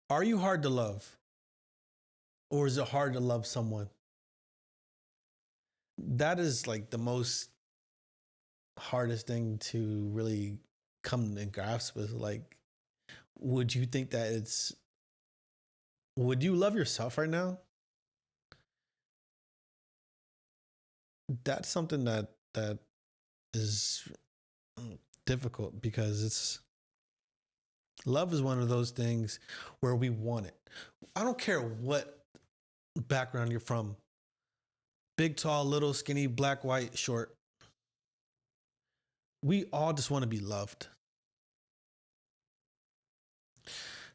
Are you hard to love, or is it hard to love someone? That is like the most hardest thing to really come and grasp with. Like, would you think that would you love yourself right now? That's something that is difficult because it's love is one of those things where we want it. I don't care what background you're from, big, tall, little, skinny, black, white, short. We all just want to be loved.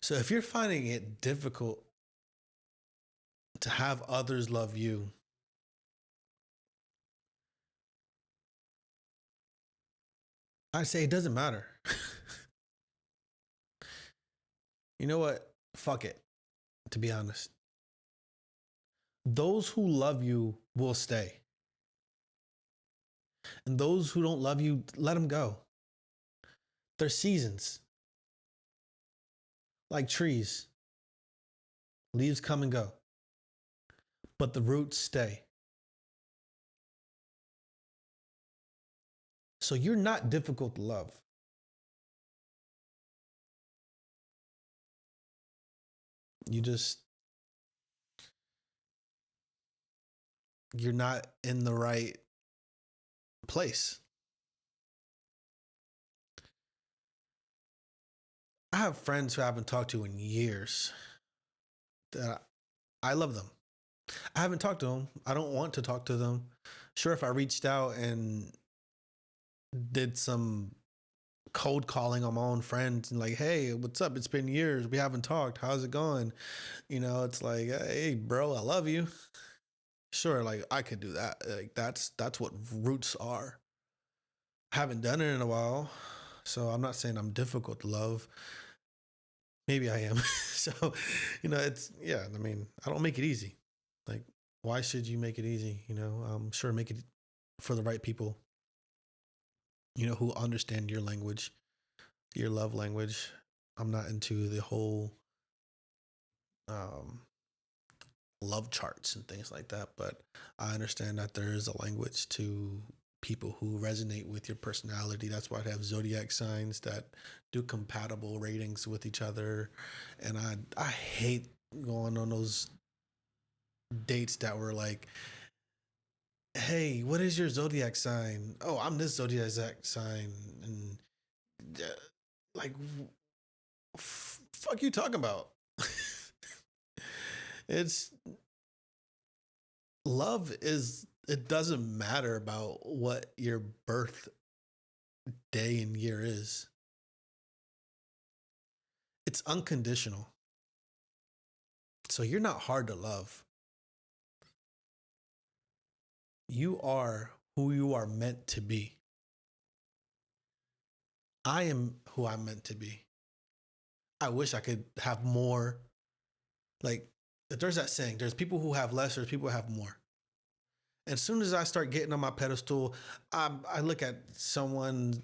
So if you're finding it difficult to have others love you, I say it doesn't matter. You know what? Fuck it, to be honest. Those who love you will stay. And those who don't love you, let them go. There's seasons, like trees. Leaves come and go, but the roots stay. So you're not difficult to love. You just, you're not in the right place. I have friends who I haven't talked to in years that I love them. I haven't talked to them. I don't want to talk to them. Sure, if I reached out and did some cold calling on my own friends and like, hey, what's up? It's been years. We haven't talked. How's it going? You know, it's like, hey, bro, I love you. Sure, like I could do that. Like that's what roots are. Haven't done it in a while. So I'm not saying I'm difficult to love. Maybe I am. So, it's yeah, I mean, I don't make it easy. Like, why should you make it easy? Sure, make it for the right people, who understand your language, your love language. I'm not into the whole um, love charts and things like that, but I understand that there is a language to people who resonate with your personality. That's why I have zodiac signs that do compatible ratings with each other. And I hate going on those dates that were like, hey, what is your zodiac sign? Oh, I'm this zodiac sign. And like, fuck you talking about? It's love is, it doesn't matter about what your birth day and year is. It's unconditional. So you're not hard to love. You are who you are meant to be. I am who I'm meant to be. I wish I could have more. Like, there's that saying, there's people who have less, there's people who have more. As soon as I start getting on my pedestal, I look at someone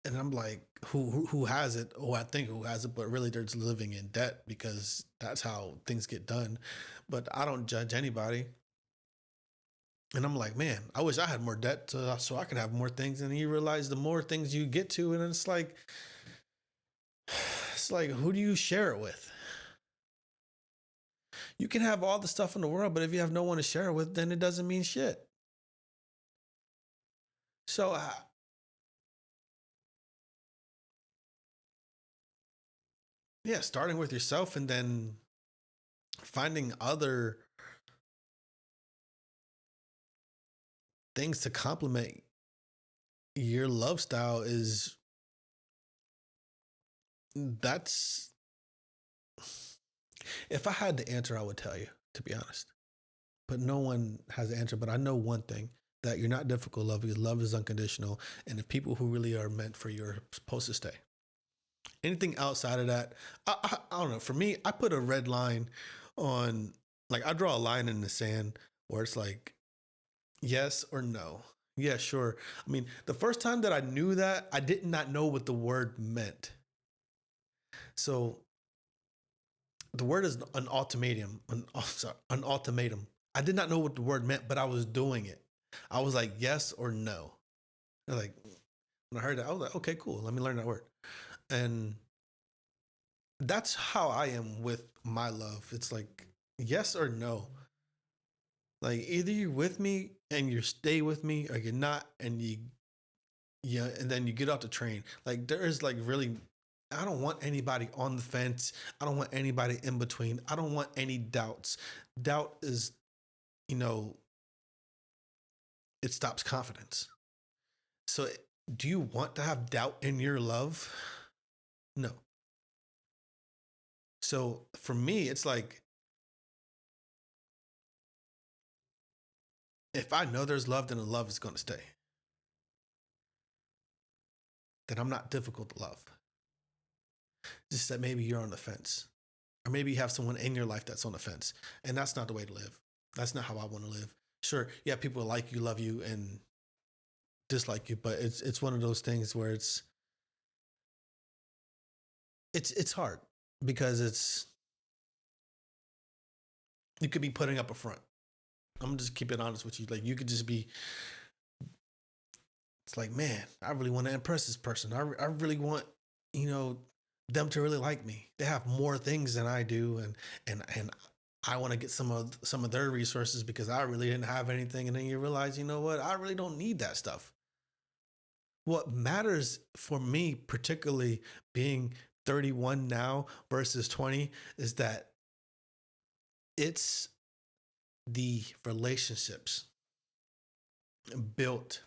and I'm like, who has it? Oh, I think who has it, but really they're just living in debt because that's how things get done. But I don't judge anybody. And I'm like, man, I wish I had more debt so I could have more things. And you realize the more things you get to, and it's like, who do you share it with? You can have all the stuff in the world, but if you have no one to share it with, then it doesn't mean shit. So, yeah, starting with yourself and then finding other things to complement your love style is that's if I had the answer, I would tell you, to be honest. But no one has the answer. But I know one thing that you're not difficult love because love is unconditional. And the people who really are meant for you are supposed to stay. Anything outside of that, I don't know. For me, I put a red line on, like, I draw a line in the sand where it's like, yes or no. Yeah, sure. I mean, the first time that I knew that, I did not know what the word meant. So the word is an ultimatum. An ultimatum. I did not know what the word meant, but I was doing it. I was like, yes or no. Like when I heard that, I was like, okay, cool. Let me learn that word. And that's how I am with my love. It's like yes or no. Like either you're with me and you stay with me, or you're not, and you yeah, and then you get off the train. Like there is like really, I don't want anybody on the fence. I don't want anybody in between. I don't want any doubts. Doubt is, you know, it stops confidence. So do you want to have doubt in your love? No. So for me, it's like if I know there's love, then the love is going to stay. Then I'm not difficult to love. Just that maybe you're on the fence, or maybe you have someone in your life that's on the fence, and that's not the way to live. That's not how I want to live. Sure, yeah, people like you, love you, and dislike you, but it's one of those things where it's hard because it's you could be putting up a front. I'm gonna just keep it honest with you. Like you could just be. It's like, man, I really want to impress this person. I really want, you know, them to really like me. They have more things than I do, and I want to get some of their resources because I really didn't have anything. And then you realize, you know what? I really don't need that stuff. What matters for me, particularly being 31 now versus 20, is that it's the relationships built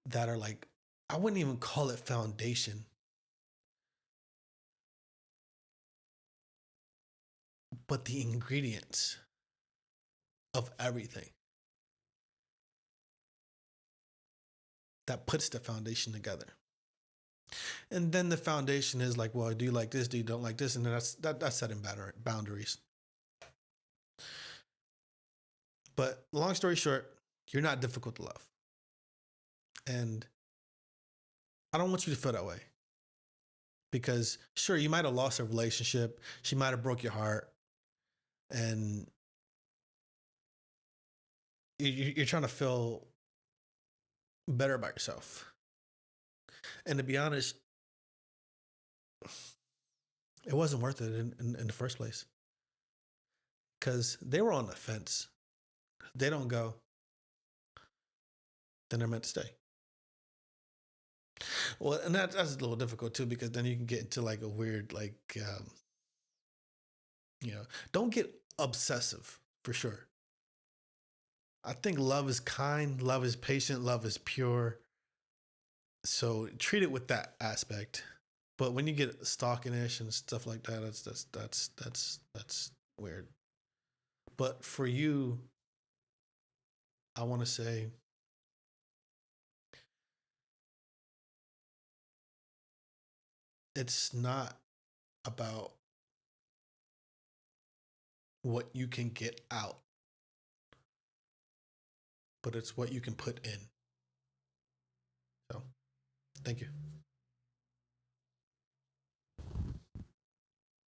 that are like, I wouldn't even call it foundation, but the ingredients of everything that puts the foundation together. And then the foundation is like, well, do you like this? Do you don't like this? And then that's setting boundaries. But long story short, you're not difficult to love. And I don't want you to feel that way because sure, you might have lost a relationship. She might have broke your heart and you're trying to feel better about yourself. And to be honest, it wasn't worth it in the first place because they were on the fence. They don't go, then they're meant to stay. Well, and that's a little difficult too because then you can get into like a weird you know, don't get obsessive for sure. I think love is kind, love is patient, love is pure. So treat it with that aspect. But when you get stalking-ish and stuff like that, that's weird. But for you, I want to say it's not about what you can get out, but it's what you can put in. So, thank you.